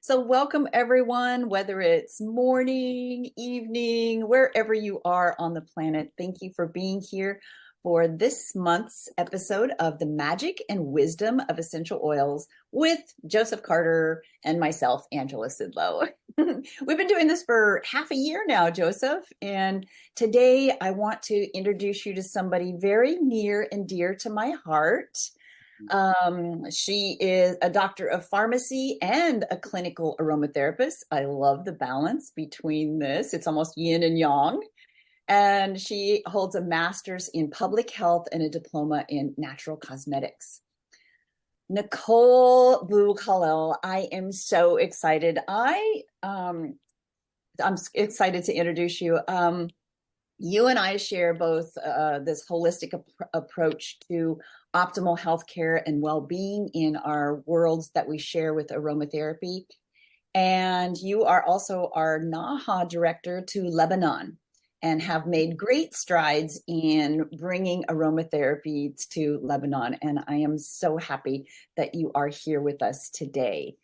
So, welcome everyone, whether it's morning, evening, wherever you are on the planet. Thank you for being here for this month's episode of The Magic and Wisdom of Essential Oils with Joseph Carter and myself, Angela Sidlow. We've been doing this for half a year now, Joseph, and today I want to introduce you to somebody very near and dear to my heart. She is a doctor of pharmacy and a clinical aromatherapist. I love the balance between this. It's almost yin and yang. And she holds a master's in public health and a diploma in natural cosmetics. Nicole Bou Kahlil, I am so excited. I'm excited to introduce you. You and I share both this holistic approach to optimal healthcare and well-being in our worlds that we share with aromatherapy. And you are also our NAHA director to Lebanon and have made great strides in bringing aromatherapy to Lebanon. And I am so happy that you are here with us today.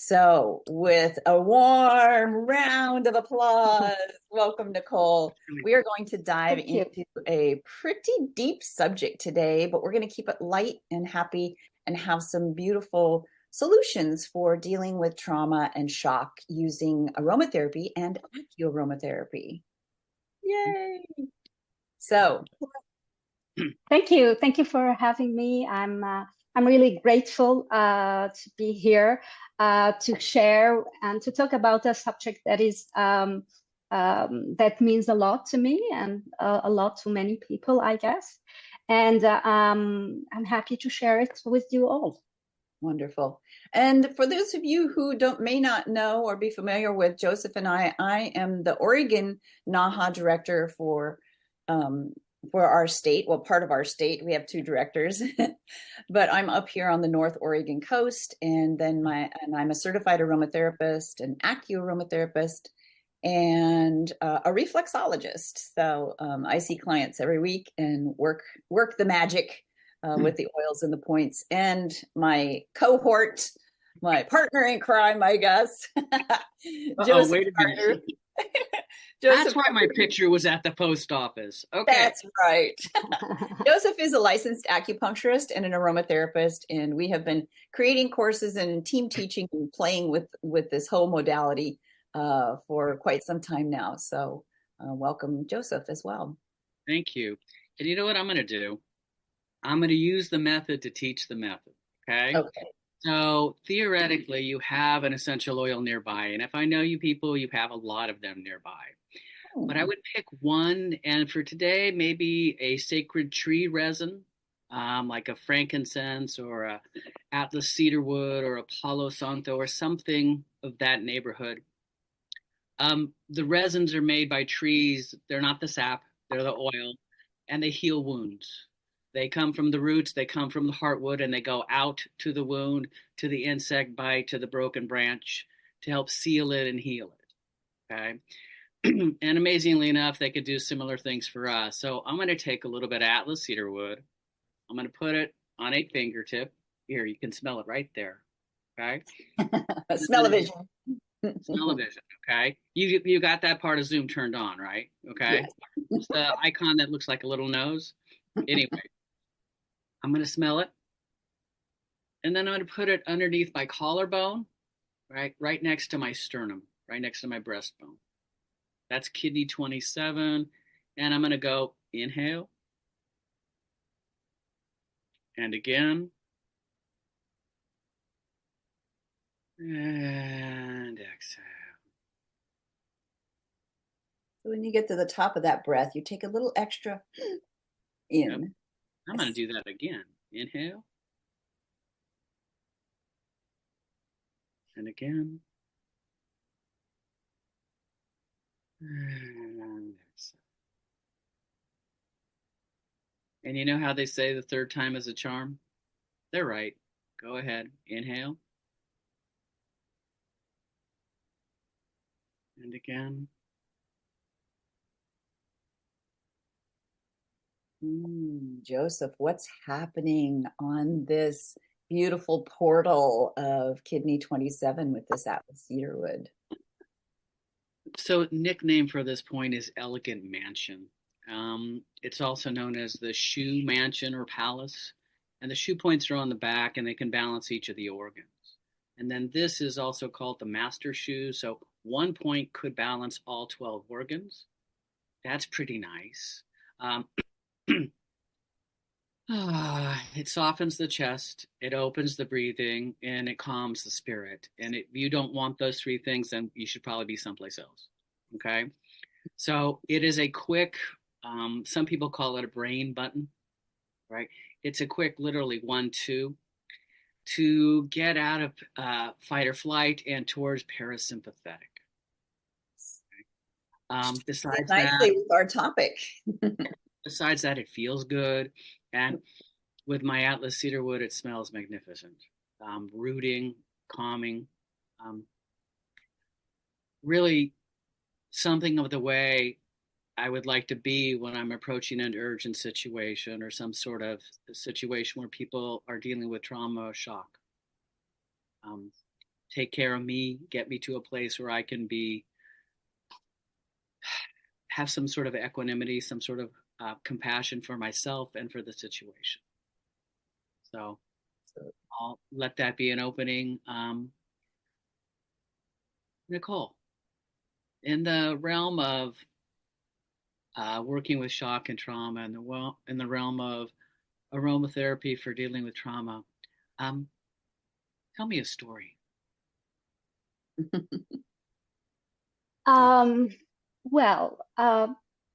So, with a warm round of applause, welcome, Nicole. We are going to dive into a pretty deep subject today, but we're going to keep it light and happy and have some beautiful solutions for dealing with trauma and shock using aromatherapy and AcuAroma Therapy. Yay! So, thank you for having me. I'm really grateful to be here to share and to talk about a subject that is that means a lot to me and a lot to many people, I guess. And I'm happy to share it with you all. Wonderful. And for those of you who may not know or be familiar with Joseph and I am the Oregon NAHA director for our state. Well, part of our state. We have two directors, but I'm up here on the North Oregon coast, and then I'm a certified aromatherapist, an acuaromatherapist, and a reflexologist. So I see clients every week and work the magic with the oils and the points. And my cohort, my partner in crime, I guess, Joseph wait a minute. Joseph, that's why my picture was at the post office. Okay. That's right. Joseph is a licensed acupuncturist and an aromatherapist, and we have been creating courses and team teaching and playing with this whole modality for quite some time now. So welcome, Joseph, as well. Thank you. And you know what I'm going to do? I'm going to use the method to teach the method. Okay. Okay. So theoretically, you have an essential oil nearby. And if I know you people, you have a lot of them nearby. But I would pick one. And for today, maybe a sacred tree resin, like a frankincense or a Atlas cedarwood or a Palo Santo or something of that neighborhood. The resins are made by trees. They're not the sap, they're the oil, and they heal wounds. They come from the roots, they come from the heartwood, and they go out to the wound, to the insect bite, to the broken branch to help seal it and heal it. Okay. And amazingly enough, they could do similar things for us. So I'm going to take a little bit of Atlas cedarwood. I'm going to put it on a fingertip. Here, you can smell it right there. Okay. Smell-o-vision. Smell-o-vision. Okay. You got that part of Zoom turned on, right? Okay. Yes. It's the icon that looks like a little nose. Anyway, I'm going to smell it. And then I'm going to put it underneath my collarbone, right next to my sternum, right next to my breastbone. That's kidney 27. And I'm going to go inhale. And again. And exhale. So when you get to the top of that breath, you take a little extra in. Yep. I'm going to do that again. Inhale. And again. And exhale. And you know how they say the third time is a charm? They're right. Go ahead. Inhale. And again. Joseph, what's happening on this beautiful portal of kidney 27 with this Atlas cedarwood. So nickname for this point is Elegant Mansion. It's also known as the Shoe Mansion or Palace. And the shoe points are on the back and they can balance each of the organs. And then this is also called the Master Shoe. So one point could balance all 12 organs. That's pretty nice. It softens the chest, it opens the breathing, and it calms the spirit. And if you don't want those three things, then you should probably be someplace else. Okay. So it is a quick, some people call it a brain button, right? It's a quick, literally 1-2 to get out of fight or flight and towards parasympathetic. Besides nicely that, with our topic. besides that, it feels good. And with my Atlas cedarwood, it smells magnificent. Rooting, calming, really something of the way I would like to be when I'm approaching an urgent situation or some sort of situation where people are dealing with trauma or shock. Take care of me, get me to a place where I can have some sort of equanimity, some sort of compassion for myself and for the situation. So I'll let that be an opening. Nicole, in the realm of working with shock and trauma, and in the realm of aromatherapy for dealing with trauma, tell me a story. Well,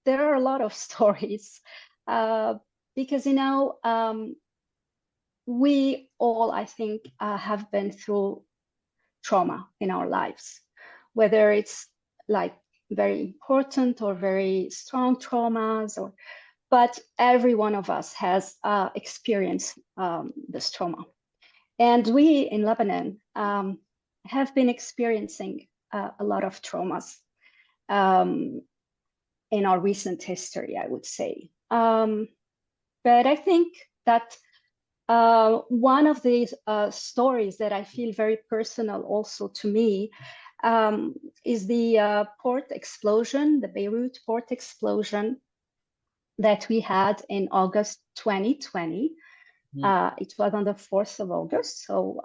there are a lot of stories because, we all, I think, have been through trauma in our lives, whether it's like very important or very strong traumas, but every one of us has experienced this trauma. And we in Lebanon have been experiencing a lot of traumas in our recent history, I would say. But I think that one of these stories that I feel very personal also to me is the port explosion, the Beirut port explosion that we had in August 2020. It was on the 4th of August. So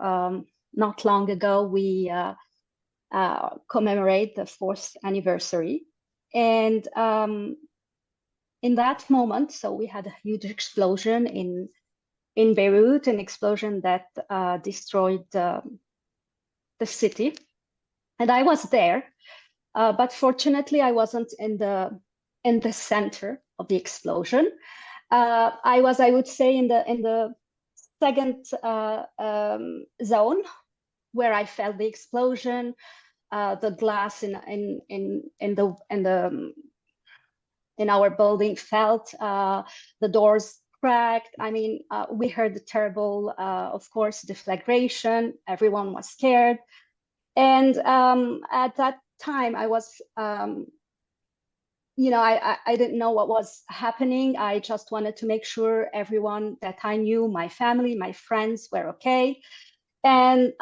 not long ago, we commemorate the 4th anniversary. And in that moment, so we had a huge explosion in Beirut, an explosion that destroyed the city. And I was there, but fortunately I wasn't in the center of the explosion. I would say, in the second zone where I felt the explosion. The glass in our building felt, the doors cracked. I mean, we heard the terrible, of course, deflagration. Everyone was scared. And at that time, I was, I didn't know what was happening. I just wanted to make sure everyone that I knew, my family, my friends, were okay. And,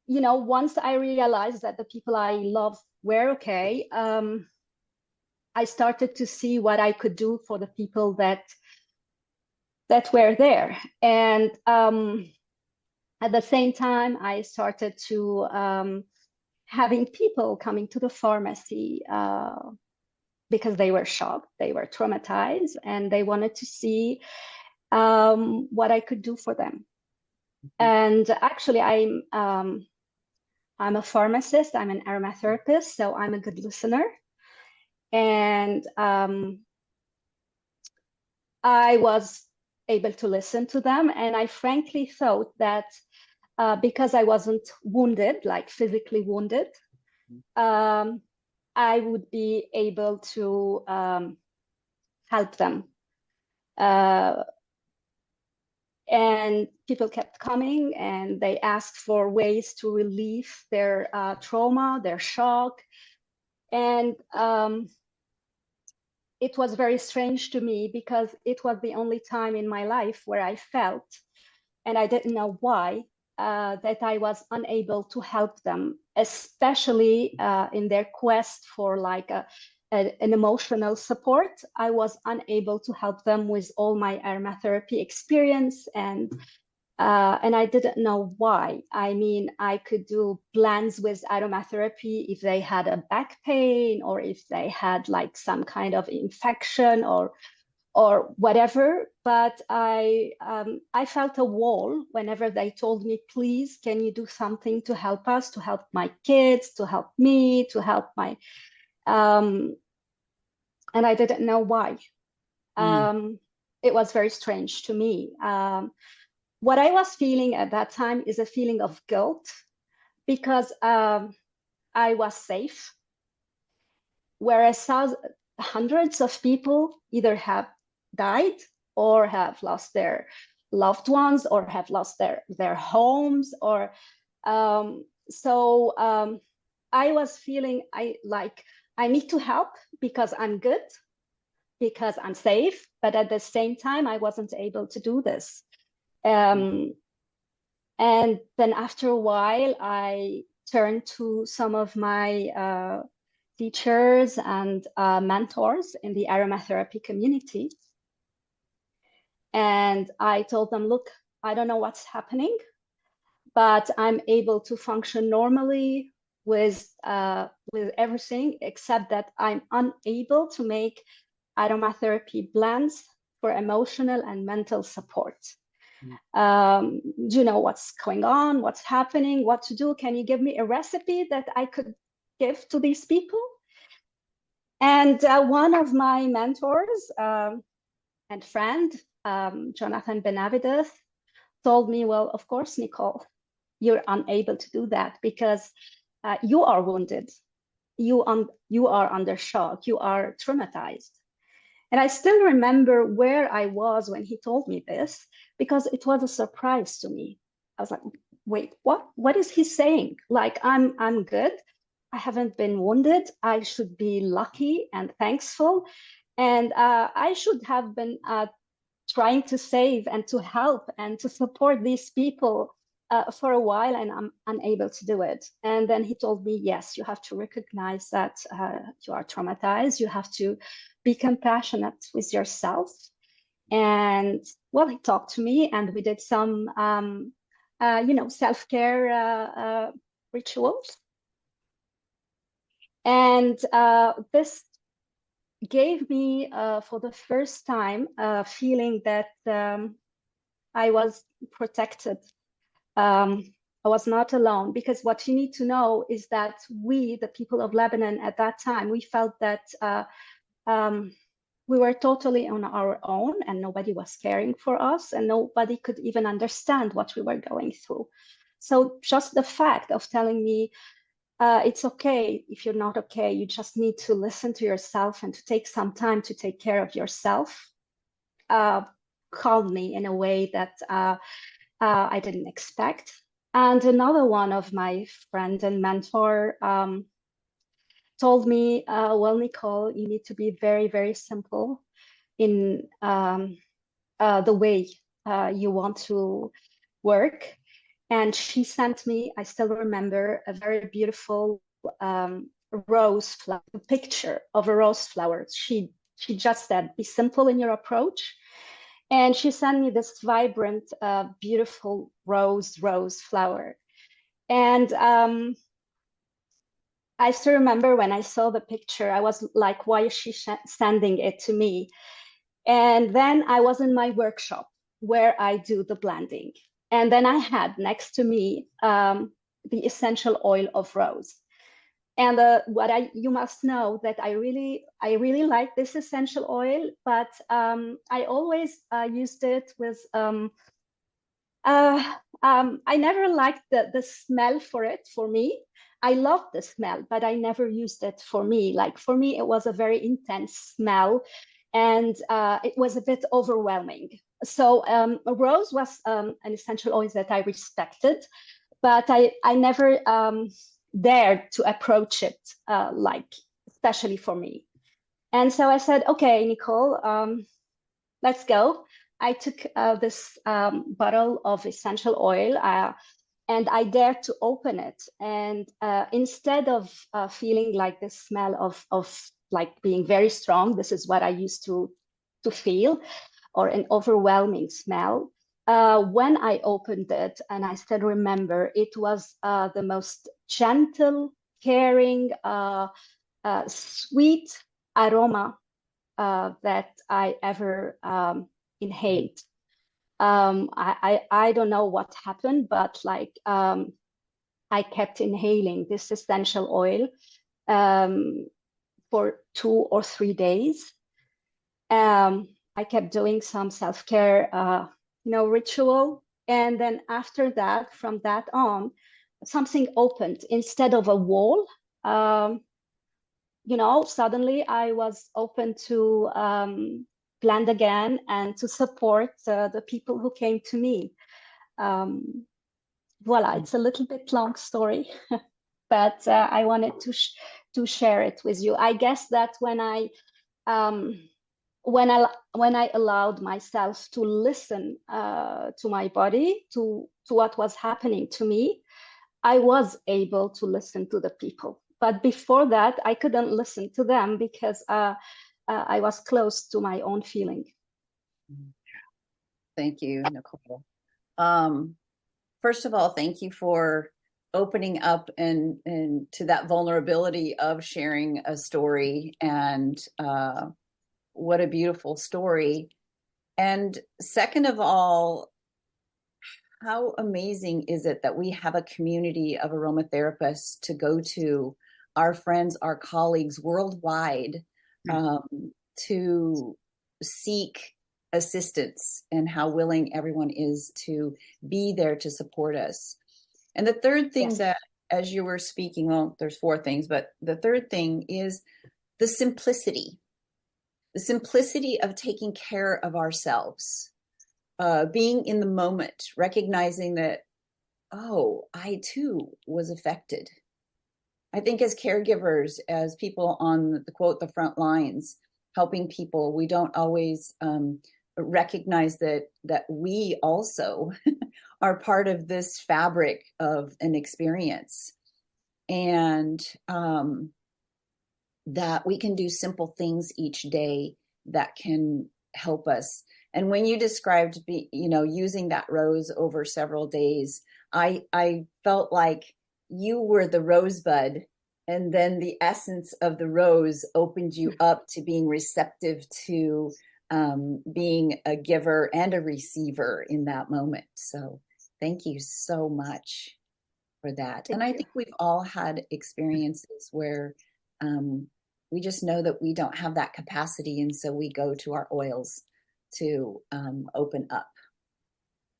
once I realized that the people I love were okay, I started to see what I could do for the people that were there. And at the same time, I started to having people coming to the pharmacy because they were shocked, they were traumatized, and they wanted to see what I could do for them. And actually, I'm a pharmacist, I'm an aromatherapist, so I'm a good listener. And I was able to listen to them. And I frankly thought that because I wasn't wounded, like physically wounded, I would be able to help them. And people kept coming and they asked for ways to relieve their trauma, their shock. And it was very strange to me because it was the only time in my life where I felt and I didn't know why, that I was unable to help them, especially in their quest for like an emotional support. I was unable to help them with all my aromatherapy experience, and I didn't know why. I mean, I could do blends with aromatherapy if they had a back pain, or if they had like some kind of infection or whatever. But I felt a wall whenever they told me, please, can you do something to help us, to help my kids, to help me, to help my, and I didn't know why. It was very strange to me. What I was feeling at that time is a feeling of guilt, because I was safe, whereas hundreds of people either have died or have lost their loved ones or have lost their homes, or I was feeling I need to help because I'm good, because I'm safe, but at the same time I wasn't able to do this. And then after a while, I turned to some of my teachers and mentors in the aromatherapy community. And I told them, look, I don't know what's happening, but I'm able to function normally with everything, except that I'm unable to make aromatherapy blends for emotional and mental support. Do you know what's going on, what's happening, what to do? Can you give me a recipe that I could give to these people? And one of my mentors and friend, Jonathan Benavidez, told me, well, of course, Nicole, you're unable to do that because you are wounded. You are under shock. You are traumatized. And I still remember where I was when he told me this, because it was a surprise to me. I was like, wait, what? What is he saying? Like, I'm good. I haven't been wounded. I should be lucky and thankful. And I should have been trying to save and to help and to support these people for a while, and I'm unable to do it. And then he told me, yes, you have to recognize that you are traumatized. You have to be compassionate with yourself. And well, he talked to me, and we did some, self-care rituals. And this gave me, for the first time, a feeling that I was protected. I was not alone, because what you need to know is that we, the people of Lebanon at that time, we felt that we were totally on our own, and nobody was caring for us, and nobody could even understand what we were going through. So just the fact of telling me, it's okay if you're not okay, you just need to listen to yourself and to take some time to take care of yourself, calmed me in a way that I didn't expect. And another one of my friend and mentor told me, well, Nicole, you need to be very, very simple in the way you want to work. And she sent me, I still remember, a very beautiful rose flower, a picture of a rose flower. She just said, be simple in your approach. And she sent me this vibrant, beautiful rose flower. And I still remember when I saw the picture, I was like, why is she sending it to me? And then I was in my workshop where I do the blending. And then I had next to me the essential oil of rose. And you must know that I really like this essential oil, but I always used it with, I never liked the smell for it, for me. I loved the smell, but I never used it for me. Like for me, it was a very intense smell, and it was a bit overwhelming. So rose was an essential oil that I respected, but I never dared to approach it, especially for me. And so I said, okay, Nicole, let's go. I took this bottle of essential oil, and I dared to open it. And instead of feeling like the smell of like being very strong, this is what I used to feel, or an overwhelming smell. When I opened it, and I still remember, it was the most gentle, caring, sweet aroma that I ever inhaled. I don't know what happened, but like I kept inhaling this essential oil for 2 or 3 days. I kept doing some self-care, ritual. And then after that, from that on, something opened. Instead of a wall, suddenly I was open to blend again and to support the people who came to me. Voila, it's a little bit long story, but I wanted to share it with you. I guess that um, when I allowed myself to listen to my body, to what was happening to me, I was able to listen to the people. But before that, I couldn't listen to them because I was close to my own feeling. Thank you, Nicole. First of all, thank you for opening up and to that vulnerability of sharing a story, and what a beautiful story. And second of all, how amazing is it that we have a community of aromatherapists to go to, our friends, our colleagues worldwide, to seek assistance, and how willing everyone is to be there to support us. And the third thing that, as you were speaking, well, there's four things, but the third thing is the simplicity of taking care of ourselves, being in the moment, recognizing that, oh, I too was affected. I think as caregivers, as people on the quote, the front lines, helping people, we don't always recognize that we also are part of this fabric of an experience, and that we can do simple things each day that can help us. And when you described, using that rose over several days, I felt like you were the rosebud, and then the essence of the rose opened you up to being receptive to being a giver and a receiver in that moment. So thank you so much for that. And I think we've all had experiences where we just know that we don't have that capacity, and so we go to our oils to open up.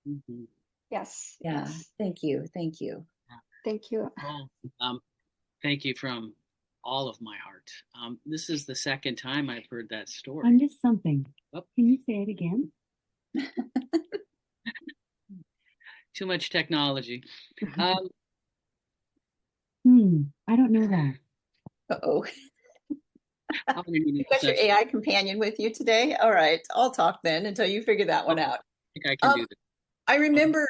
Mm-hmm. Yes. Yeah. Yes. Thank you. Thank you. Thank you. Well, thank you from all of my heart. This is the second time I've heard that story. I missed something. Oh. Can you say it again? Too much technology. I don't know that. Uh-oh. You got your AI companion with you today? All right. I'll talk then until you figure that one out. I think I can do that. I remember,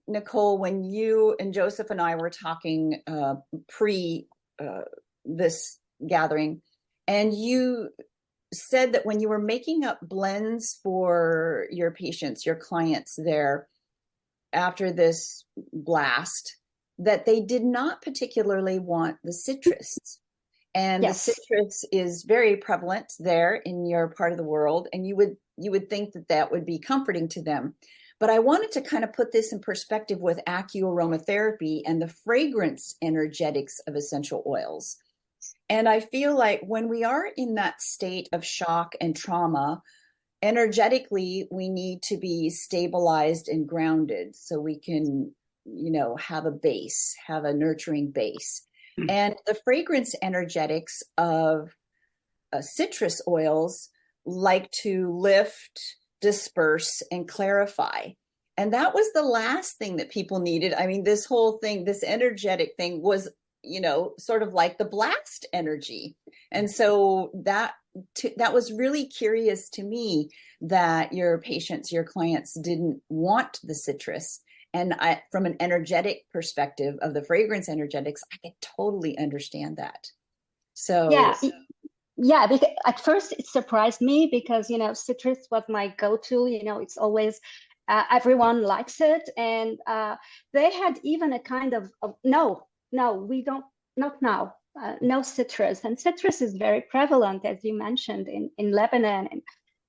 Nicole, when you and Joseph and I were talking pre this gathering, and you said that when you were making up blends for your patients, your clients there, after this blast, that they did not particularly want the citrus. And the citrus is very prevalent there in your part of the world, and you would think that would be comforting to them. But I wanted to kind of put this in perspective with AcuAroma Therapy and the fragrance energetics of essential oils. And I feel like when we are in that state of shock and trauma, energetically, we need to be stabilized and grounded so we can, have a base, have a nurturing base. And the fragrance energetics of citrus oils like to lift, disperse, and clarify. And that was the last thing that people needed. I mean, this whole thing, this energetic thing was, sort of like the blast energy. And so that was really curious to me that your patients, your clients didn't want the citrus. And from an energetic perspective of the fragrance energetics, I could totally understand that. So yeah, because at first it surprised me because citrus was my go-to. It's always everyone likes it, and they had even a kind of no, we don't, not now. No citrus, and citrus is very prevalent, as you mentioned, in Lebanon,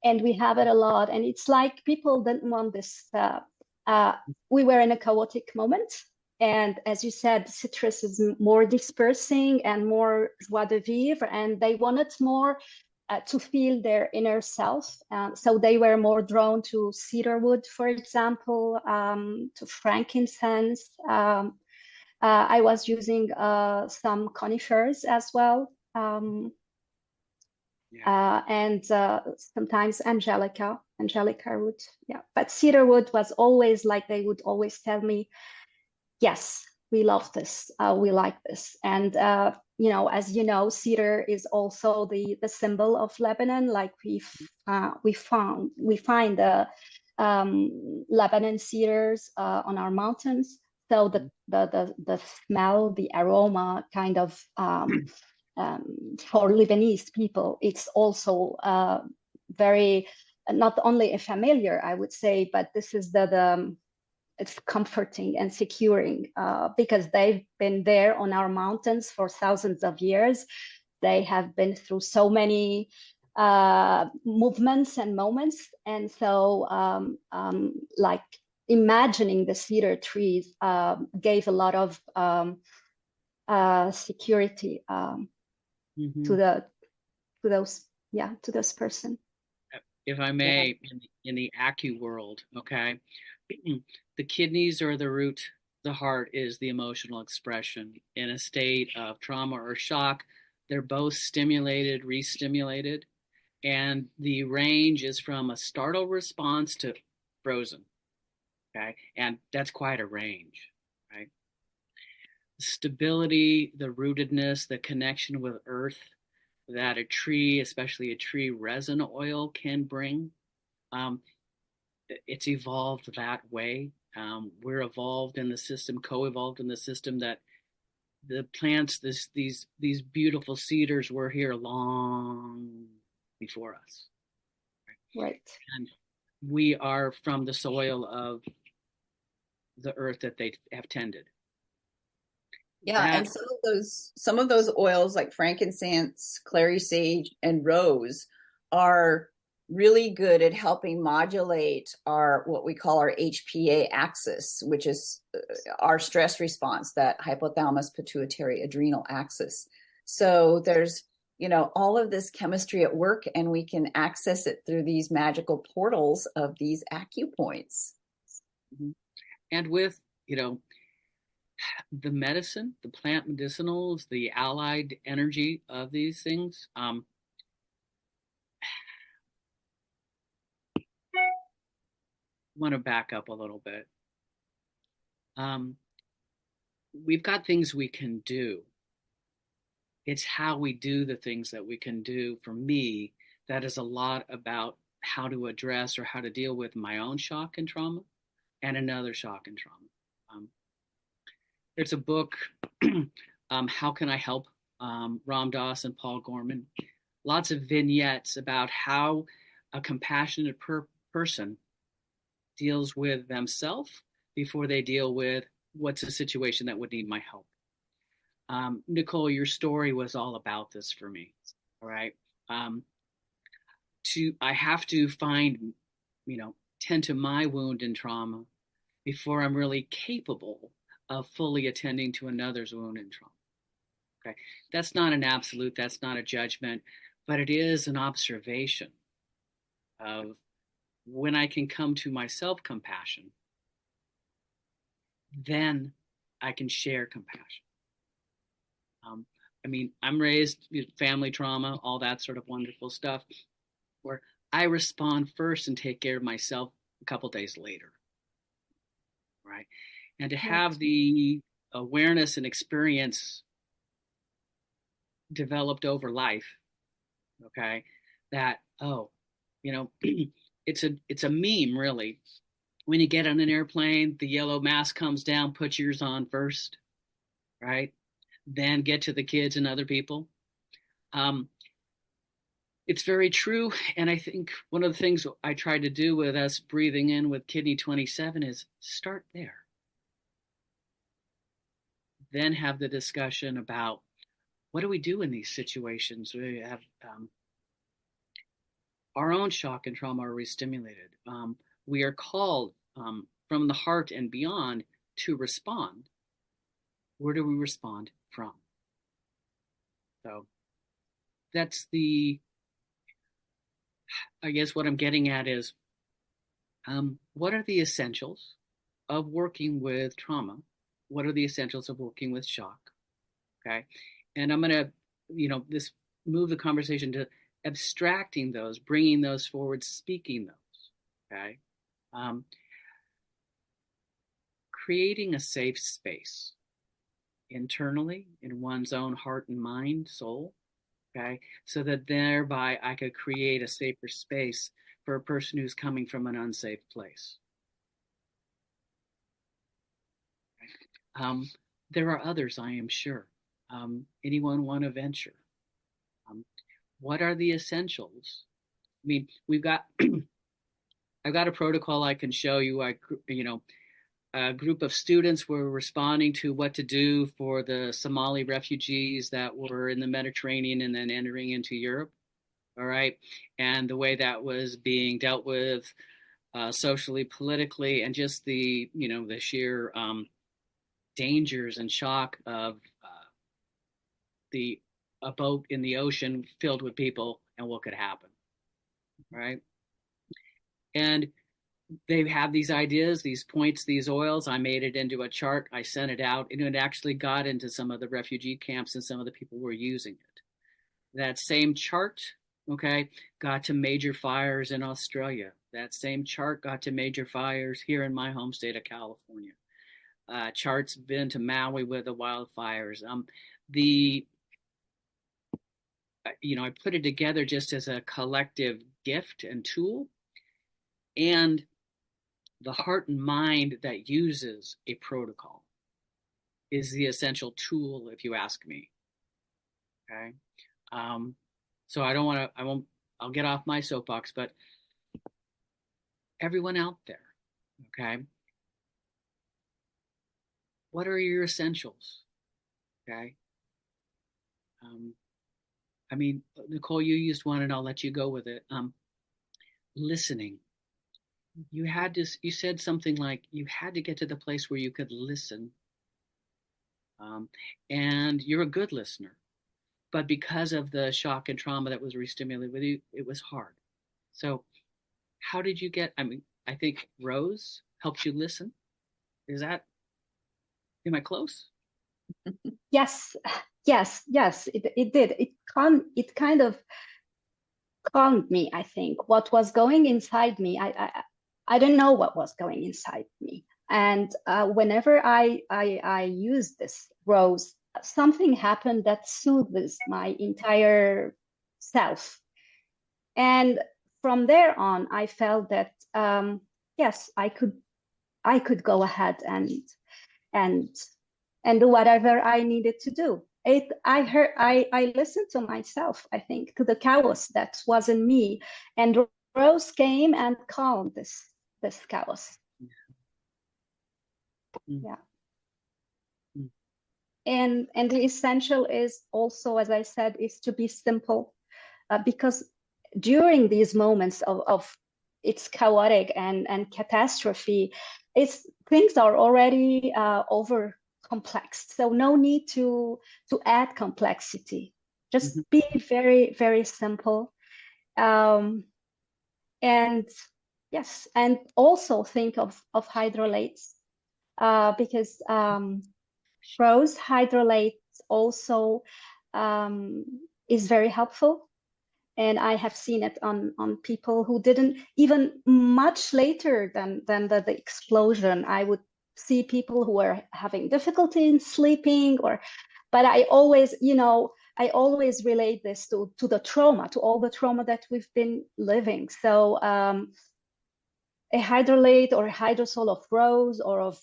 and we have it a lot. And it's like people didn't want this. We were in a chaotic moment, and as you said, citrus is more dispersing and more joie de vivre, and they wanted more to feel their inner self. So they were more drawn to cedarwood, for example, to frankincense. I was using some conifers as well, and sometimes angelica wood. Yeah, but cedarwood was always like, they would always tell me, yes, we love this, we like this. And as you know, cedar is also the symbol of Lebanon. Like we find the Lebanon cedars on our mountains. So the smell, the aroma, kind of for Lebanese people, it's also very, not only a familiar, I would say, but this is it's comforting and securing because they've been there on our mountains for thousands of years. They have been through so many movements and moments. And so like imagining the cedar trees gave a lot of security to those person. If I may, in the acu world, okay, the kidneys are the root, the heart is the emotional expression. In a state of trauma or shock, they're both stimulated, re-stimulated, and the range is from a startle response to frozen, okay, and that's quite a range, right? The stability, the rootedness, the connection with earth that a tree, especially a tree resin oil, can bring. It's evolved that way. We're evolved in the system, co-evolved in the system, that the plants, these beautiful cedars were here long before us. Right. And we are from the soil of the earth that they have tended. Yeah, and some of those oils like frankincense, clary sage, and rose are really good at helping modulate our what we call our HPA axis, which is our stress response, that hypothalamus pituitary adrenal axis. So there's all of this chemistry at work, and we can access it through these magical portals of these acupoints. Mm-hmm. And with the medicine, the plant medicinals, the allied energy of these things. Want to back up a little bit. We've got things we can do. It's how we do the things that we can do. For me, that is a lot about how to address or how to deal with my own shock and trauma and another shock and trauma. There's a book, How Can I Help? Ram Dass and Paul Gorman. Lots of vignettes about how a compassionate person deals with themselves before they deal with what's a situation that would need my help. Nicole, your story was all about this for me. All right. I have to find, tend to my wound and trauma before I'm really capable of fully attending to another's wound and trauma. Okay. That's not an absolute, that's not a judgment, but it is an observation of when I can come to my self-compassion, then I can share compassion. I'm raised, family trauma, all that sort of wonderful stuff, where I respond first and take care of myself a couple days later, right? And to have the awareness and experience developed over life, okay, that, oh, you know, it's a meme, really. When you get on an airplane, the yellow mask comes down, put yours on first, right? Then get to the kids and other people. Um, it's very true. And I think one of the things I try to do with us breathing in with Kidney 27 is start there. Then have the discussion about what do we do in these situations? We have our own shock and trauma are re-stimulated. We are called from the heart and beyond to respond. Where do we respond from? So that's I guess what I'm getting at is what are the essentials of working with trauma? What are the essentials of working with shock? Okay. And I'm going to, this move the conversation to abstracting those, bringing those forward, speaking those. Okay. Creating a safe space internally in one's own heart and mind, soul. Okay. So that thereby I could create a safer space for a person who's coming from an unsafe place. There are others, I am sure. Anyone want to venture? What are the essentials? I mean, we've got, I've got a protocol I can show you. A group of students were responding to what to do for the Somali refugees that were in the Mediterranean and then entering into Europe. All right. And the way that was being dealt with socially, politically, and just the sheer dangers and shock of a boat in the ocean filled with people and what could happen. Right. And they have these ideas, these points, these oils. I made it into a chart. I sent it out, and it actually got into some of the refugee camps, and some of the people were using it. That same chart, okay, got to major fires in Australia. That same chart got to major fires here in my home state of California. Charts been to Maui with the wildfires. I put it together just as a collective gift and tool, and the heart and mind that uses a protocol is the essential tool, if you ask me. Okay. So I'll get off my soapbox, but everyone out there, okay, what are your essentials? Okay. I mean, Nicole, you used one and I'll let you go with it. Listening. You said something like you had to get to the place where you could listen. And you're a good listener, but because of the shock and trauma that was re-stimulated with you, it was hard. So how did you I think Rose helped you listen. Am I close? Yes, it did. It kind of calmed me, I think. What was going inside me, I didn't know what was going inside me. And whenever I use this rose, something happened that soothes my entire self. And from there on, I felt that yes, I could go ahead and do whatever I needed to do. I listened to myself, I think, to the chaos that was in me, and Rose came and calmed this chaos. Yeah. And the essential is also, as I said, is to be simple, because during these moments of it's chaotic and catastrophe, things are already over complex. So no need to add complexity. Just be very, very simple. And yes, and also think of hydrolytes, because rose hydrolytes also is very helpful. And I have seen it on people who didn't even much later than the explosion. I would see people who were having difficulty in sleeping, but I always, I always relate this to the trauma, to all the trauma that we've been living. So a hydrolate or a hydrosol of rose or of,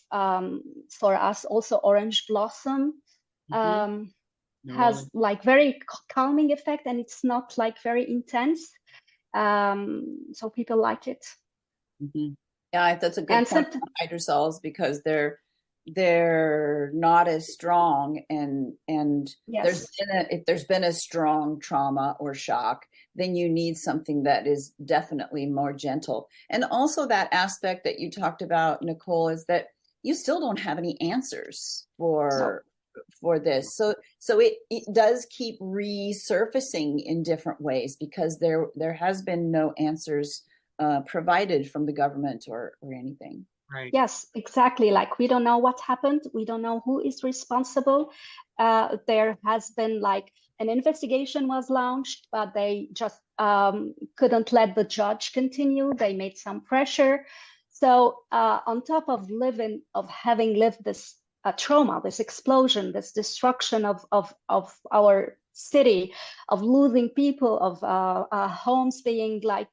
for us also orange blossom, has like very calming effect, and it's not like very intense. So people like it. Yeah, that's a good point on hydrosols, because they're not as strong, and yes. if there's been a strong trauma or shock, then you need something that is definitely more gentle. And also that aspect that you talked about, Nicole, is that you still don't have any answers for this. So it does keep resurfacing in different ways, because there has been no answers provided from the government or anything. Right. Yes, exactly. Like, we don't know what happened. We don't know who is responsible. There has been like an investigation was launched, but they just couldn't let the judge continue. They made some pressure. So on top of having lived this trauma, this explosion, this destruction of our city, of losing people, of homes being like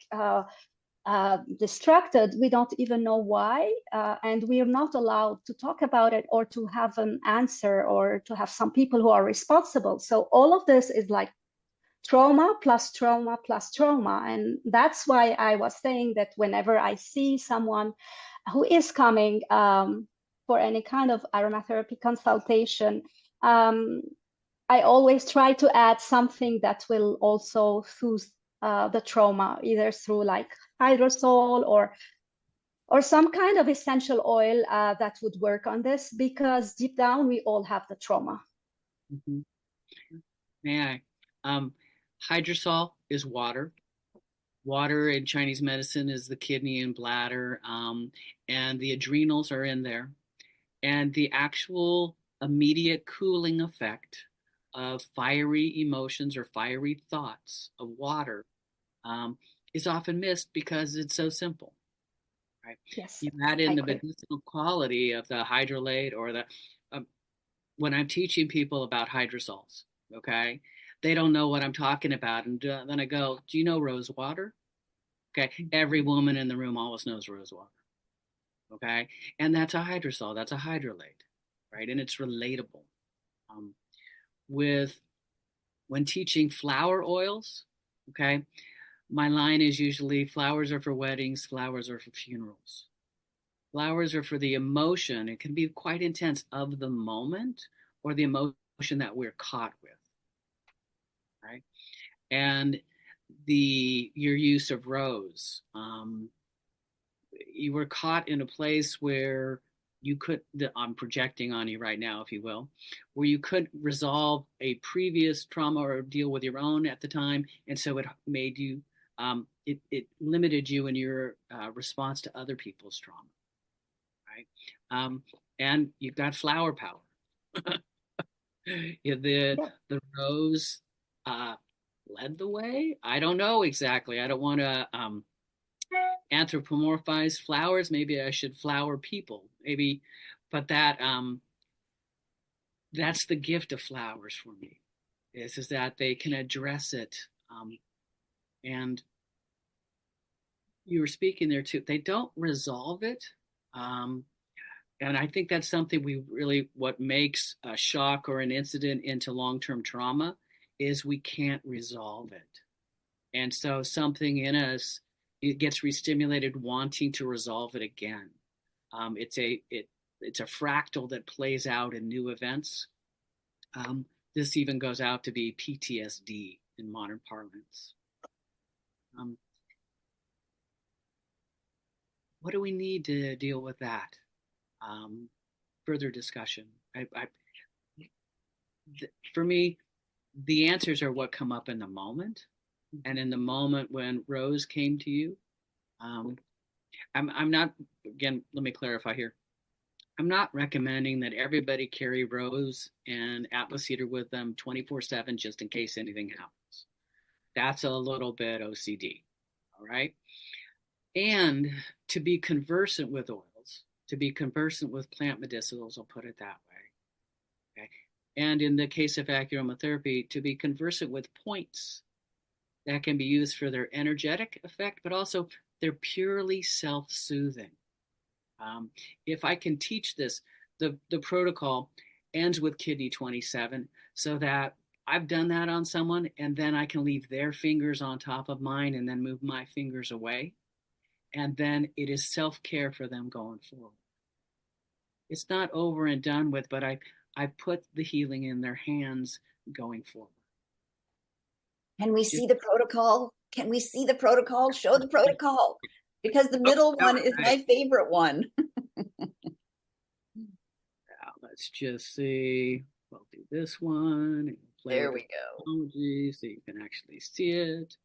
distracted, we don't even know why, and we are not allowed to talk about it or to have an answer or to have some people who are responsible. So all of this is like trauma plus trauma plus trauma. And that's why I was saying that whenever I see someone who is coming for any kind of aromatherapy consultation, I always try to add something that will also soothe the trauma, either through like hydrosol or some kind of essential oil that would work on this, because deep down we all have the trauma. May I? Hydrosol is water. Water in Chinese medicine is the kidney and bladder, and the adrenals are in there. And the actual immediate cooling effect of fiery emotions or fiery thoughts of water is often missed because it's so simple, right? Yes, you add in the medicinal quality of the hydrolate or the when I'm teaching people about hydrosols, okay, they don't know what I'm talking about, and then I go, do you know rose water? Okay, every woman in the room always knows rose water. Okay, and that's a hydrosol, that's a hydrolate, right? And it's relatable. With when teaching flower oils, okay, my line is usually flowers are for weddings, flowers are for funerals. Flowers are for the emotion, it can be quite intense, of the moment or the emotion that we're caught with, right? And your use of rose, you were caught in a place where you could, I'm projecting on you right now, if you will, where you could resolve a previous trauma or deal with your own at the time. And so it made you, it limited you in your response to other people's trauma, right? And you've got flower power. The rose led the way. I don't know exactly. I don't want to anthropomorphize flowers. Maybe I should flower people. Maybe, but that's the gift of flowers for me. Is that they can address it, and you were speaking there too. They don't resolve it. And I think that's something what makes a shock or an incident into long-term trauma is we can't resolve it. And so something in us, it gets re-stimulated wanting to resolve it again. It's a fractal that plays out in new events. This even goes out to be PTSD in modern parlance. What do we need to deal with that? Further discussion. For me, the answers are what come up in the moment, and in the moment when Rose came to you. I'm not. Again, let me clarify here. I'm not recommending that everybody carry Rose and apple cedar with them 24/7 just in case anything happens. That's a little bit OCD. All right. And to be conversant with oils, to be conversant with plant medicinals, I'll put it that way. Okay. And in the case of AcuAroma Therapy, to be conversant with points that can be used for their energetic effect, but also they're purely self-soothing. If I can teach this, the protocol ends with kidney 27, so that I've done that on someone, and then I can leave their fingers on top of mine and then move my fingers away. And then it is self-care for them going forward. It's not over and done with, but I put the healing in their hands going forward. Can we see the protocol? Can we see the protocol? Show the protocol. Because the middle one is my favorite one. Let's just see. We'll do this one. And play There with we go. emoji so you can actually see it.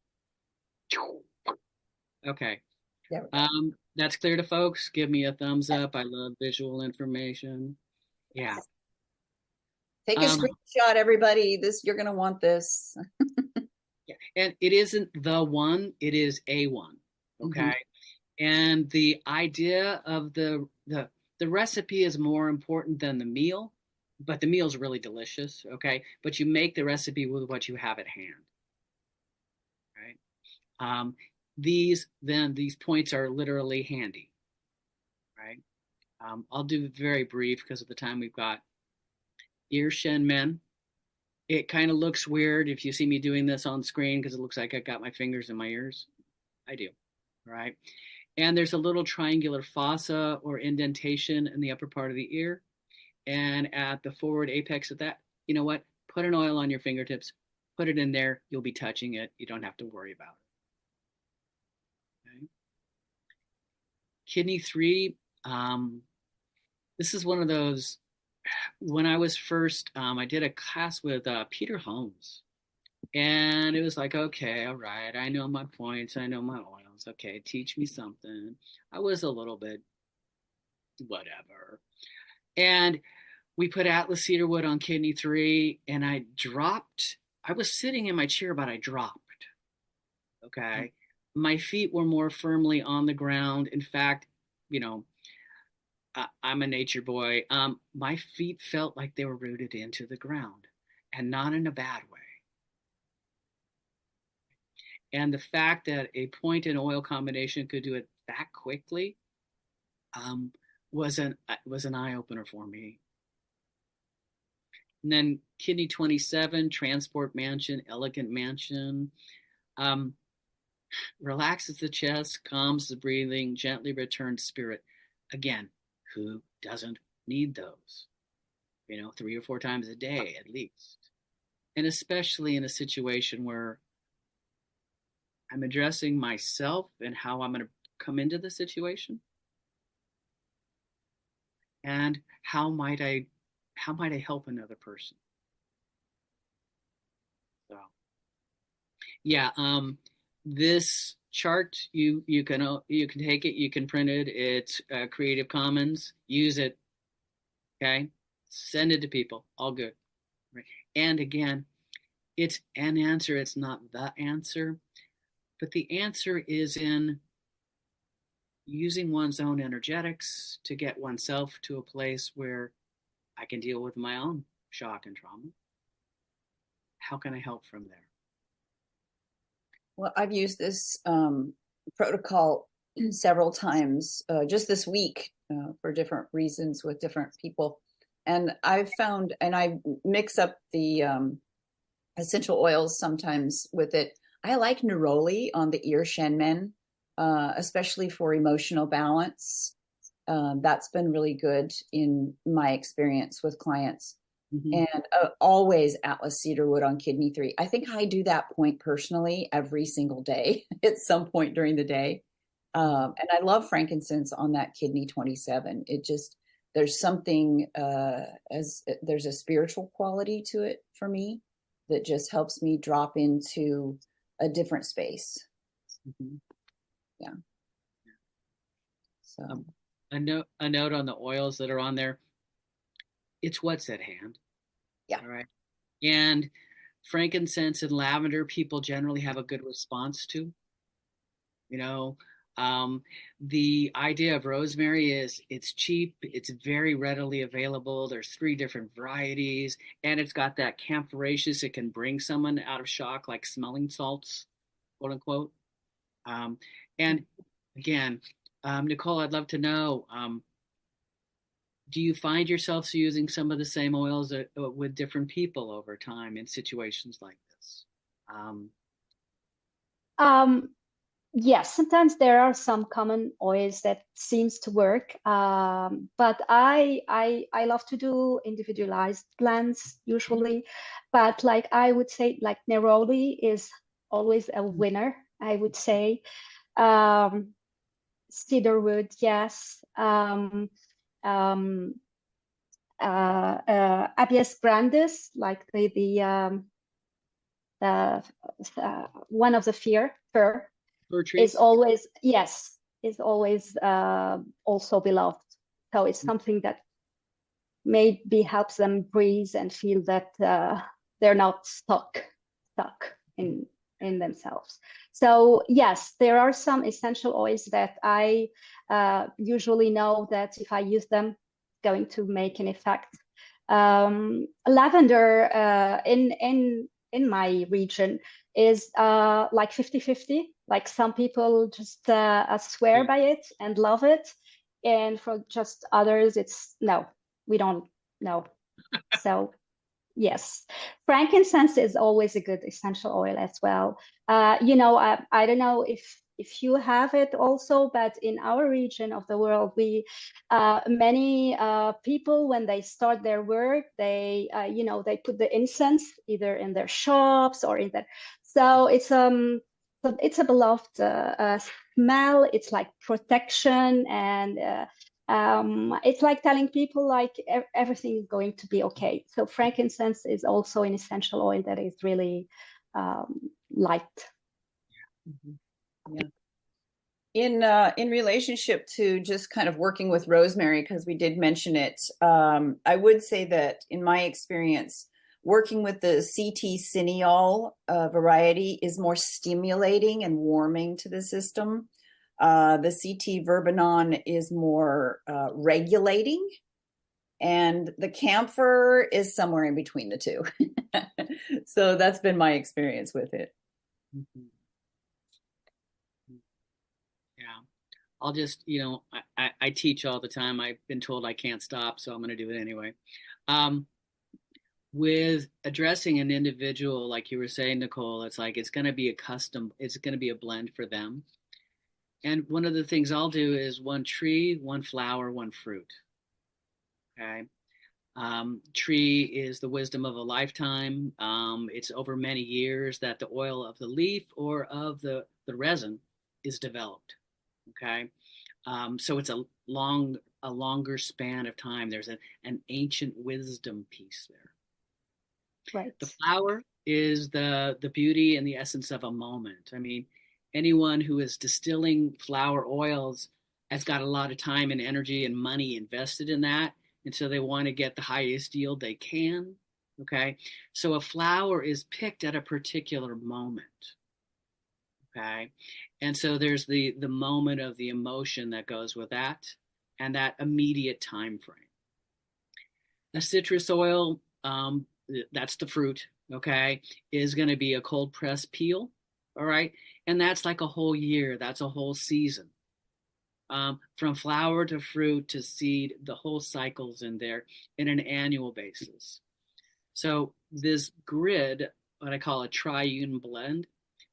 Okay. There we go. That's clear to folks. Give me a thumbs up. I love visual information. Yeah. Take a screenshot, everybody. You're gonna want this. Yeah. And it isn't the one, it is a one. Okay. Mm-hmm. And the idea of the recipe is more important than the meal, but the meal is really delicious. Okay. But you make the recipe with what you have at hand. Right. These points are literally handy. Right. I'll do very brief because of the time we've got. Ear shen men. It kind of looks weird if you see me doing this on screen because it looks like I got my fingers in my ears. I do. Right. And there's a little triangular fossa or indentation in the upper part of the ear. And at the forward apex of that, you know what? Put an oil on your fingertips. Put it in there. You'll be touching it. You don't have to worry about it. Okay. Kidney 3. This is one of those. When I was first, I did a class with Peter Holmes. And it was like, okay, all right. I know my points. I know my oils. Okay, teach me something. I was a little bit whatever. And we put Atlas cedarwood on kidney 3, and I was sitting in my chair, but I dropped. Okay. My feet were more firmly on the ground. In fact, I'm a nature boy. My feet felt like they were rooted into the ground, and not in a bad way. And the fact that a point and oil combination could do it that quickly was an eye opener for me. And then kidney 27, transport mansion, elegant mansion, relaxes the chest, calms the breathing, gently returns spirit. Again, who doesn't need those? 3 or 4 times a day at least. And especially in a situation where I'm addressing myself and how I'm going to come into the situation. And how might I help another person? So, yeah, this chart you can take it, you can print it. It's Creative Commons. Use it. Okay, send it to people. All good. Right. And again, it's an answer. It's not the answer, but the answer is in using one's own energetics to get oneself to a place where I can deal with my own shock and trauma. How can I help from there? Well, I've used this protocol several times just this week for different reasons with different people. And I've found, and I mix up the essential oils sometimes with it. I like neroli on the ear shenmen, especially for emotional balance. That's been really good in my experience with clients. Mm-hmm. And always Atlas cedarwood on kidney 3. I think I do that point personally every single day at some point during the day. And I love frankincense on that kidney 27. It just, there's something, there's a spiritual quality to it for me that just helps me drop into a different space. Mm-hmm. Yeah. So a note on the oils that are on there. It's what's at hand. Yeah. All right. And frankincense and lavender, people generally have a good response to. The idea of rosemary is it's cheap, it's very readily available. There's 3 different varieties, and it's got that camphoraceous. It can bring someone out of shock, like smelling salts, quote unquote. And again, Nicole, I'd love to know, do you find yourself using some of the same oils with different people over time in situations like this? Um, yes, sometimes there are some common oils that seems to work, but I love to do individualized blends usually. But like I would say, like neroli is always a winner, I would say. Um, cedarwood, yes. Um, Abies grandis, like the one of the fir Fir is trees? always, yes, is always also beloved. So it's something that maybe helps them breathe and feel that they're not stuck in themselves. So yes, there are some essential oils that I usually know that if I use them, it's going to make an effect. Lavender in my region is like 50-50. Like some people just swear Yeah. by it and love it. And for just others, it's no, we don't know. So yes, frankincense is always a good essential oil as well. I don't know if you have it also, but in our region of the world, we many people when they start their work, they put the incense either in their shops or in their. So it's a beloved smell. It's like protection and. It's like telling people like everything is going to be okay. So frankincense is also an essential oil that is really liked. Yeah. In relationship to just kind of working with rosemary, because we did mention it, I would say that in my experience, working with the CT cineol variety is more stimulating and warming to the system. The CT verbenon is more regulating, and the camphor is somewhere in between the two. So that's been my experience with it. Mhm. Yeah. I'll just, I teach all the time. I've been told I can't stop, so I'm going to do it anyway. Um, with addressing an individual, like you were saying, Nicole, it's like it's going to be it's going to be a blend for them. And one of the things I'll do is one tree, one flower, one fruit. Okay. Tree is the wisdom of a lifetime. It's over many years that the oil of the leaf or of the resin is developed. Okay. So it's a longer span of time. There's an ancient wisdom piece there. Right. The flower is the beauty and the essence of a moment. I mean, anyone who is distilling flower oils has got a lot of time and energy and money invested in that. And so they want to get the highest yield they can. Okay. So a flower is picked at a particular moment. Okay. And so there's the moment of the emotion that goes with that and that immediate time frame. A citrus oil, that's the fruit, okay, is going to be a cold pressed peel. All right. And that's like a whole year, that's a whole season. From flower to fruit to seed, the whole cycle's in there in an annual basis. So this grid, what I call a triune blend,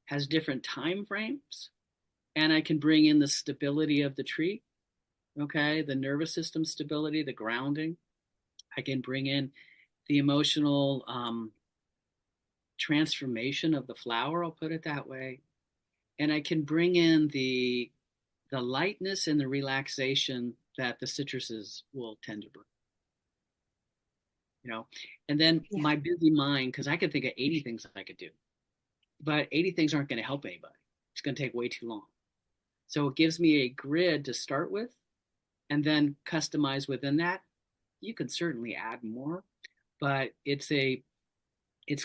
has different time frames, and I can bring in the stability of the tree, okay, the nervous system stability, the grounding. I can bring in the emotional transformation of the flower, I'll put it that way. And I can bring in the lightness and the relaxation that the citruses will tend to bring. You know, and then Yeah. my busy mind, because I could think of 80 things I could do, but 80 things aren't going to help anybody. It's going to take way too long. So it gives me a grid to start with and then customize within that. You can certainly add more, but it's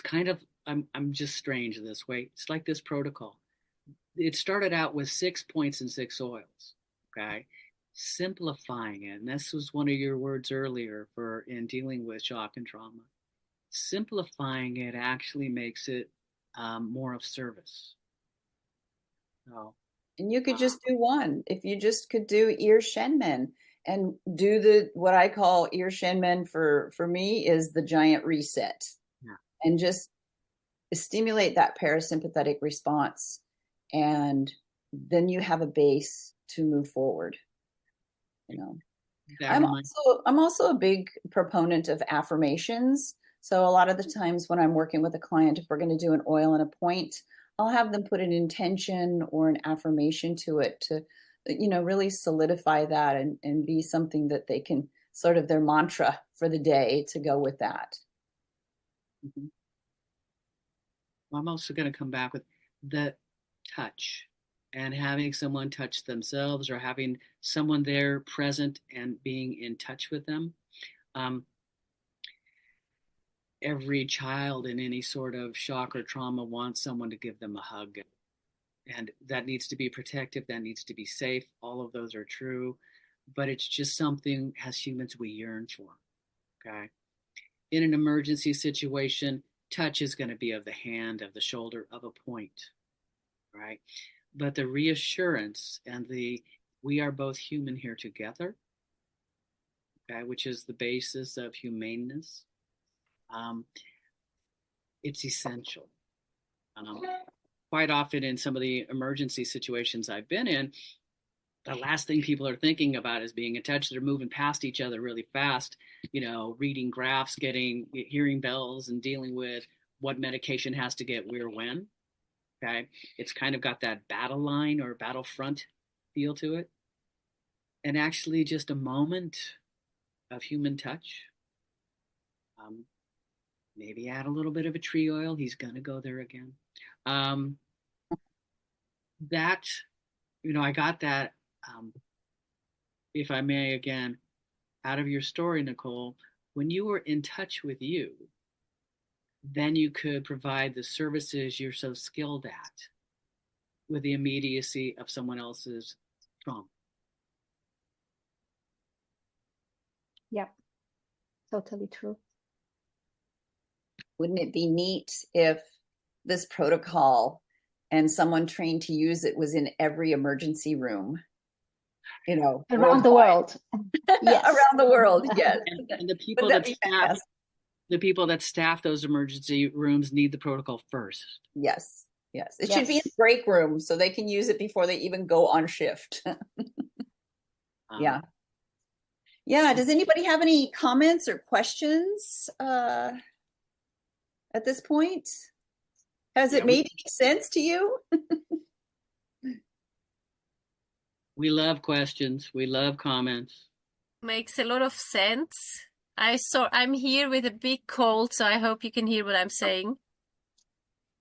kind of, I'm just strange this way. It's like this protocol. it started out with 6 points and 6 oils. Okay. Simplifying it. And this was one of your words earlier for in dealing with shock and trauma. Simplifying it actually makes it more of service. So, And you could just do one. If you just could do ear shenmen and do the what I call ear shenmen for me is the giant reset. yeah. And just stimulate that parasympathetic response. And then you have a base to move forward. You know. I'm also a big proponent of affirmations. So a lot of the times when I'm working with a client, if we're going to do an oil and a point, I'll have them put an intention or an affirmation to it to, really solidify that and be something that they can sort of their mantra for the day to go with that. Mm-hmm. Well, I'm also going to come back with the touch and having someone touch themselves or having someone there present and being in touch with them. Every child in any sort of shock or trauma wants someone to give them a hug. And that needs to be protective, that needs to be safe. All of those are true. But it's just something as humans we yearn for. Okay. In an emergency situation, touch is going to be of the hand, of the shoulder, of a point. Right. But the reassurance and we are both human here together, okay, which is the basis of humaneness. It's essential. Quite often in some of the emergency situations I've been in, the last thing people are thinking about is being in touch. They're moving past each other really fast, reading graphs, hearing bells, and dealing with what medication has to get where when. Okay, it's kind of got that battle line or battlefront feel to it. And actually just a moment of human touch. Maybe add a little bit of a tree oil. He's going to go there again. That, I got that, if I may, again, out of your story, Nicole, when you were in touch with you, then you could provide the services you're so skilled at with the immediacy of someone else's trauma. Yeah, totally true. Wouldn't it be neat if this protocol and someone trained to use it was in every emergency room? Around the world. Yes. Around the world, yes. And the people that staff those emergency rooms need the protocol first. Yes. It should be in the break room so they can use it before they even go on shift. Yeah. Does anybody have any comments or questions at this point? Has it made any sense to you? We love questions. We love comments. Makes a lot of sense. I'm here with a big cold, so I hope you can hear what I'm saying.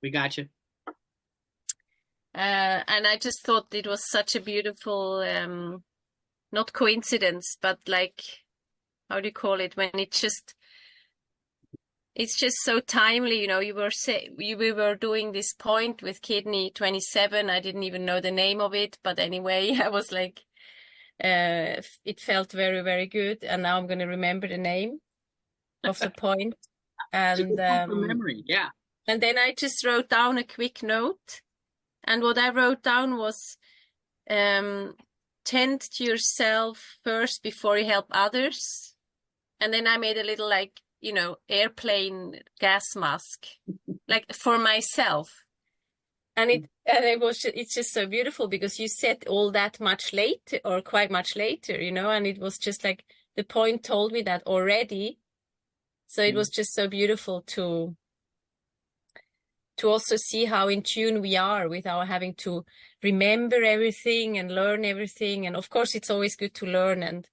We got you. And I just thought it was such a beautiful, not coincidence, but like, how do you call it? When it's just so timely, we were doing this point with kidney 27. I didn't even know the name of it, but anyway, I was like, it felt very, very good. And now I'm going to remember the name of the point. And from memory, yeah. And then I just wrote down a quick note. And what I wrote down was, tend to yourself first before you help others. And then I made a little airplane gas mask, like for myself. And it's just so beautiful because you said all that much later or quite much later, and it was just like the point told me that already. So it was just so beautiful to also see how in tune we are without having to remember everything and learn everything. And of course, it's always good to learn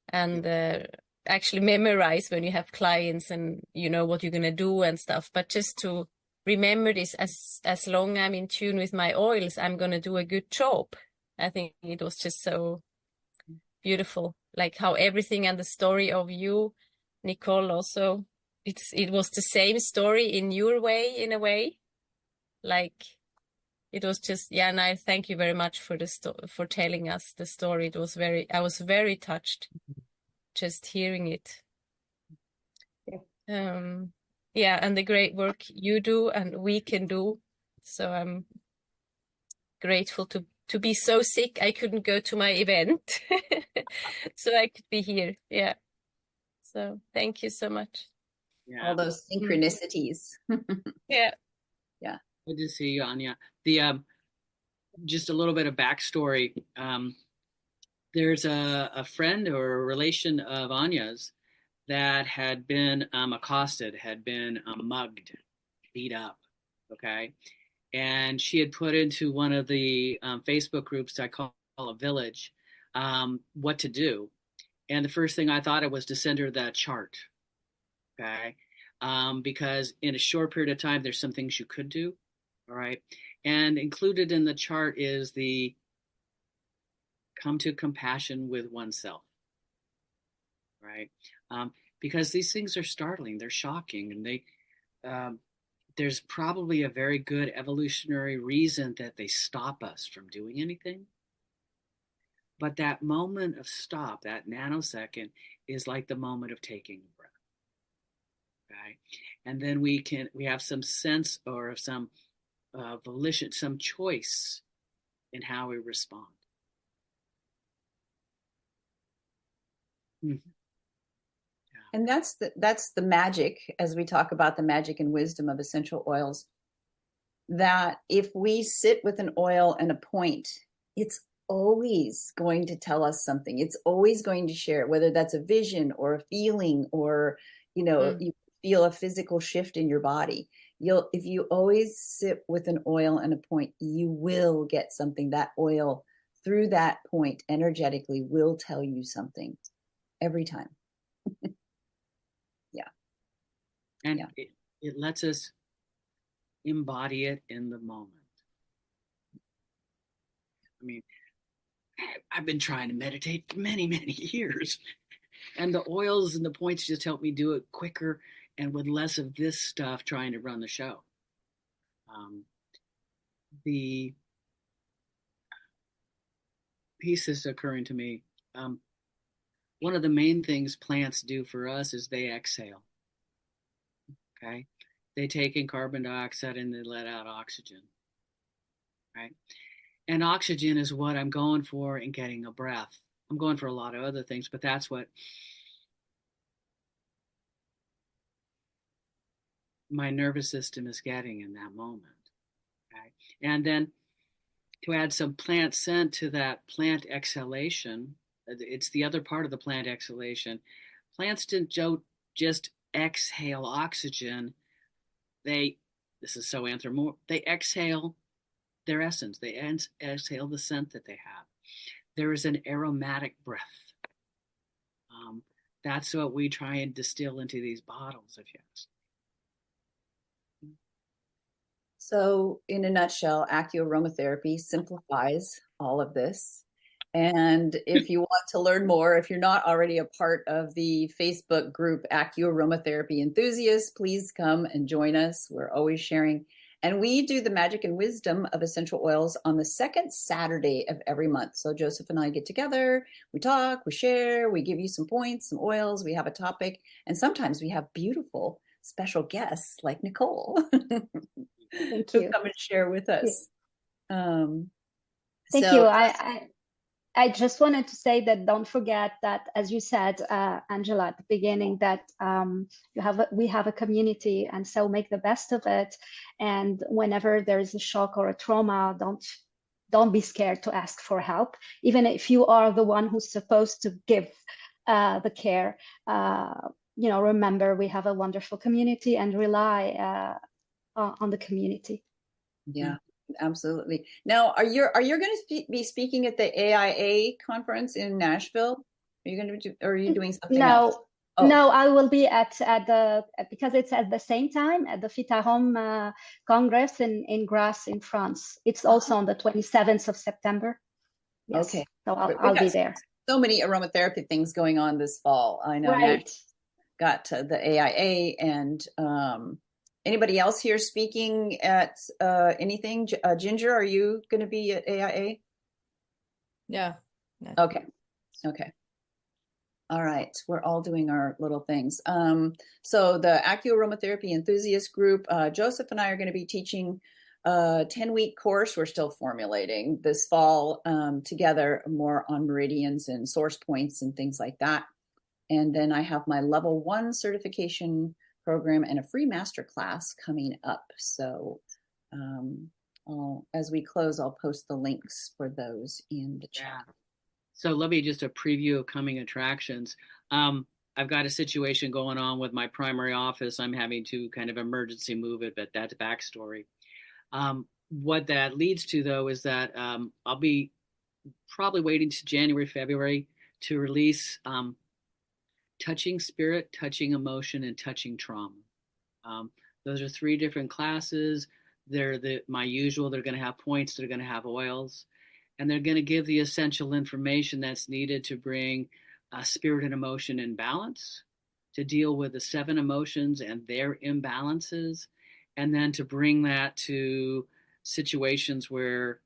and actually memorize when you have clients and you know what you're going to do and stuff. But just to remember this, as long I'm in tune with my oils, I'm going to do a good job. I think it was just so beautiful, like how everything and the story of you, Nicole, also, it was the same story in your way, in a way. Like it was just, yeah, and I thank you very much for for telling us the story. It was I was very touched just hearing it. Yeah, and the great work you do and we can do. So I'm grateful to be so sick I couldn't go to my event. So I could be here. Yeah. So thank you so much. Yeah. All those synchronicities. Yeah. Yeah. Good to see you, Anya. Just a little bit of backstory. There's a friend or a relation of Anya's that had been accosted, had been mugged, beat up. Okay. And she had put into one of the Facebook groups I call a village what to do. And the first thing I thought it was to send her that chart. Okay. Because in a short period of time, there's some things you could do. All right. And included in the chart is the come to compassion with oneself. Right. Because these things are startling, they're shocking, and there's probably a very good evolutionary reason that they stop us from doing anything. But that moment of stop, that nanosecond, is like the moment of taking a breath. Okay. And then we have some sense or some volition, some choice in how we respond. Mm-hmm. And that's the magic, as we talk about the magic and wisdom of essential oils, that if we sit with an oil and a point, it's always going to tell us something. It's always going to share, whether that's a vision or a feeling, or, you feel a physical shift in your body. If you always sit with an oil and a point, you will get something. That oil through that point energetically will tell you something every time. Yeah. And yeah. It lets us embody it in the moment. I mean, I've been trying to meditate for many, many years. And the oils and the points just help me do it quicker and with less of this stuff trying to run the show. The piece that's occurring to me, one of the main things plants do for us is they exhale. Okay? They take in carbon dioxide and they let out oxygen. Right? And oxygen is what I'm going for in getting a breath. I'm going for a lot of other things, but that's what my nervous system is getting in that moment. Okay? And then to add some plant scent to that plant exhalation, it's the other part of the plant exhalation. Plants don't just exhale oxygen. This is so they exhale their essence. They exhale the scent that they have. There is an aromatic breath. That's what we try and distill into these bottles, if you ask. So, in a nutshell, AcuAroma Therapy simplifies all of this. And if you want to learn more, if you're not already a part of the Facebook group AcuAroma Therapy Enthusiasts, please come and join us. We're always sharing. And we do the magic and wisdom of essential oils on the second Saturday of every month. So Joseph and I get together, we talk, we share, we give you some points, some oils, we have a topic, and sometimes we have beautiful special guests like Nicole who come and share with us. Thank you. I just wanted to say that don't forget that, as you said, Angela, at the beginning, that we have a community, and so make the best of it. And whenever there is a shock or a trauma, don't be scared to ask for help, even if you are the one who's supposed to give the care. Remember, we have a wonderful community, and rely on the community. Yeah. Absolutely. Now, are you going to be speaking at the AIA conference in Nashville? Are you going to are you doing something else? No, I will be at because it's at the same time at the PhytaHome Congress in Grasse in France. It's also on the 27th of September. Yes. Okay. So I'll be there. So many aromatherapy things going on this fall. I know. Right. Got to the AIA and Anybody else here speaking at anything? Ginger, are you going to be at AIA? Yeah. Okay. Okay. All right. We're all doing our little things. So the AcuAroma Therapy enthusiast group, Joseph and I are going to be teaching a 10-week course. We're still formulating this fall together, more on meridians and source points and things like that. And then I have my level 1 certification program and a free master class coming up. So as we close, I'll post the links for those in the chat. So let me just a preview of coming attractions. I've got a situation going on with my primary office. I'm having to kind of emergency move it, but that's backstory. What that leads to, though, is that I'll be probably waiting to January, February to release Touching Spirit, Touching Emotion, and Touching Trauma. Those are 3 different classes. They're my usual. They're going to have points. They're going to have oils. And they're going to give the essential information that's needed to bring spirit and emotion in balance, to deal with the 7 emotions and their imbalances, and then to bring that to situations where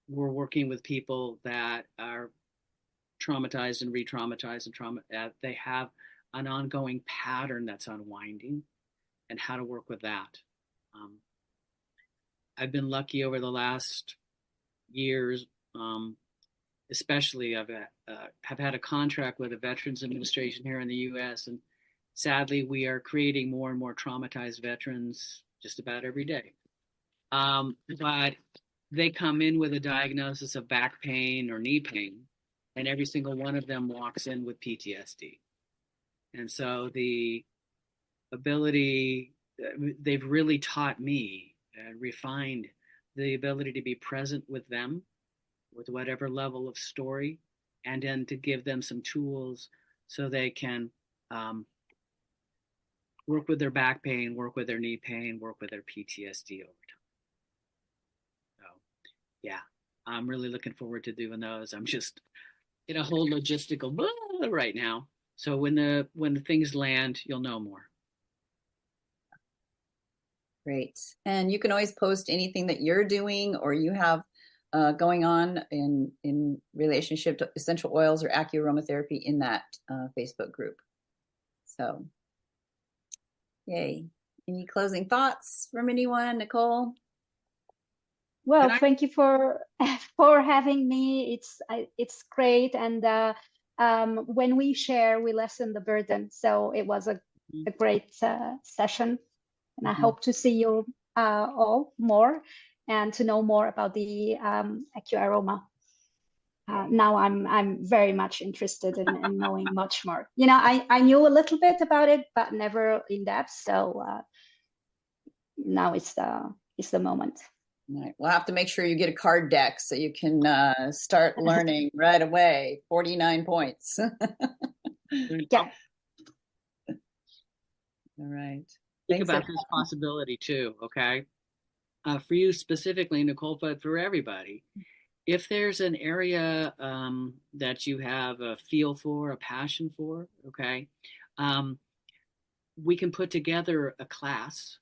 we're working with people that are traumatized and re-traumatized and they have an ongoing pattern that's unwinding, and how to work with that. I've been lucky over the last years, especially I've have had a contract with the Veterans Administration here in the U.S. and sadly we are creating more and more traumatized veterans just about every day. But they come in with a diagnosis of back pain or knee pain, and every single one of them walks in with PTSD. And so the ability, they've really taught me and refined the ability to be present with them, with whatever level of story, and then to give them some tools so they can work with their back pain, work with their knee pain, work with their PTSD over time. So, yeah, I'm really looking forward to doing those. I'm just in a whole logistical blah right now. So when the things land, you'll know more. Great. And you can always post anything that you're doing or you have going on in relationship to essential oils or AcuAroma Therapy in that Facebook group. So, yay. Any closing thoughts from anyone, Nicole? Well, thank you for having me. It's great, and when we share, we lessen the burden. So it was a great session, and I hope to see you all more and to know more about the AcuAroma. Now I'm very much interested in knowing much more. You know, I knew a little bit about it, but never in depth. So now it's the moment. Right. We'll have to make sure you get a card deck so you can start learning right away. 49 points. Yeah. All right. Think about this possibility too, okay? For you specifically, Nicole, but for everybody, if there's an area that you have a feel for, a passion for, okay, we can put together a class,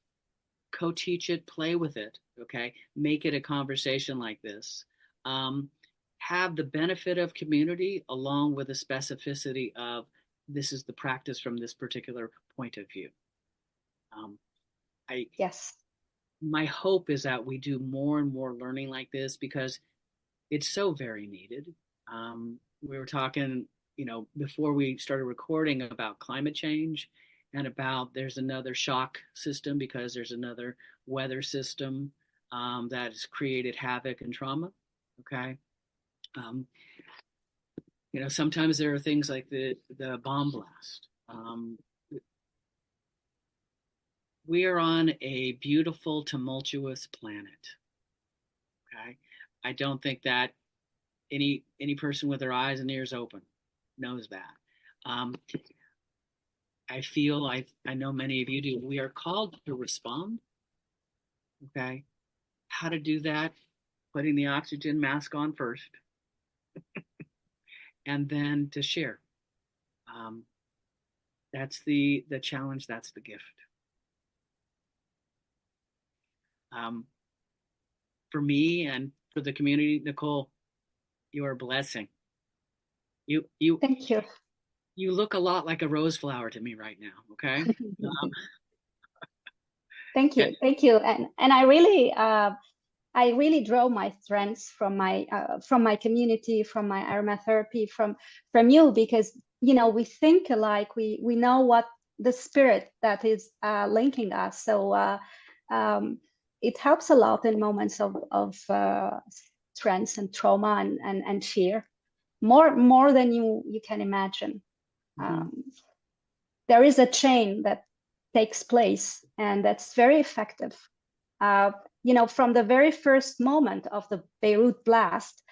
co-teach it, play with it, okay, make it a conversation like this. Have the benefit of community along with the specificity of this is the practice from this particular point of view. Yes. My hope is that we do more and more learning like this because it's so very needed. We were talking, before we started recording about climate change and about there's another shock system because there's another weather system that has created havoc and trauma. Okay. Sometimes there are things like the bomb blast. We are on a beautiful, tumultuous planet. Okay. I don't think that any person with their eyes and ears open knows that. I feel I know many of you do. We are called to respond. Okay. How to do that? Putting the oxygen mask on first, and then to share. That's the challenge. That's the gift. For me and for the community, Nicole, you are a blessing. You Thank you. you look a lot like a rose flower to me right now. Okay. Thank And you. Thank you. And I really draw my strengths from my community, from my aromatherapy, from you, because we think alike. We know what the spirit that is linking us. So it helps a lot in moments of stress and trauma and fear, more than you can imagine. There is a chain that takes place, and that's very effective. From the very first moment of the Beirut blast,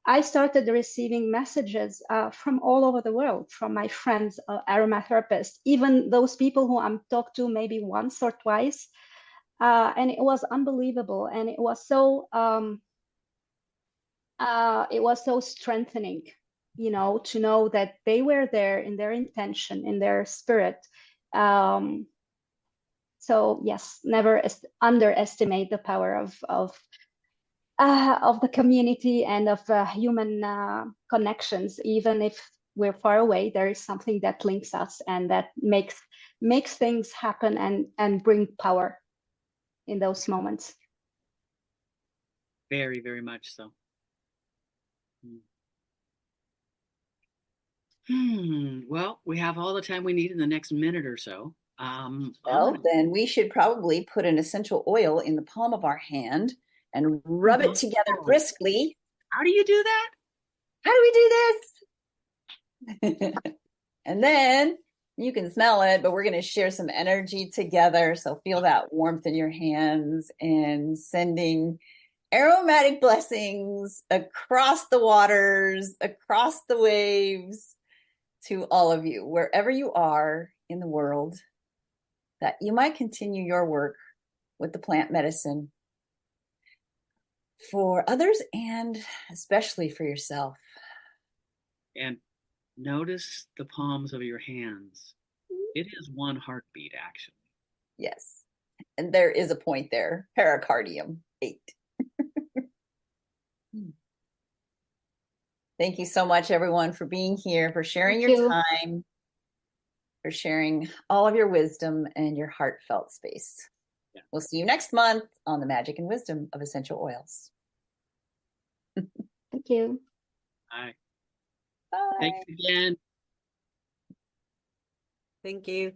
I started receiving messages from all over the world, from my friends, aromatherapists, even those people who I'm talked to maybe once or twice. And it was unbelievable. And it was so strengthening, to know that they were there in their intention, in their spirit. So yes, never underestimate the power of the community and of human connections. Even if we're far away, there is something that links us and that makes things happen and bring power in those moments. very, very much so. Well, we have all the time we need in the next minute or so. Well, then we should probably put an essential oil in the palm of our hand and rub it together briskly. How do you do that? How do we do this? And then you can smell it, but we're going to share some energy together. So feel that warmth in your hands and sending aromatic blessings across the waters, across the waves to all of you, wherever you are in the world, that you might continue your work with the plant medicine for others and especially for yourself. And notice the palms of your hands. It is one heartbeat, actually. Yes. And there is a point there, pericardium 8. Thank you so much, everyone, for being here, for sharing your time, for sharing all of your wisdom and your heartfelt space. Yeah. We'll see you next month on the magic and wisdom of essential oils. Thank you. Bye. Bye. Thanks again. Thank you.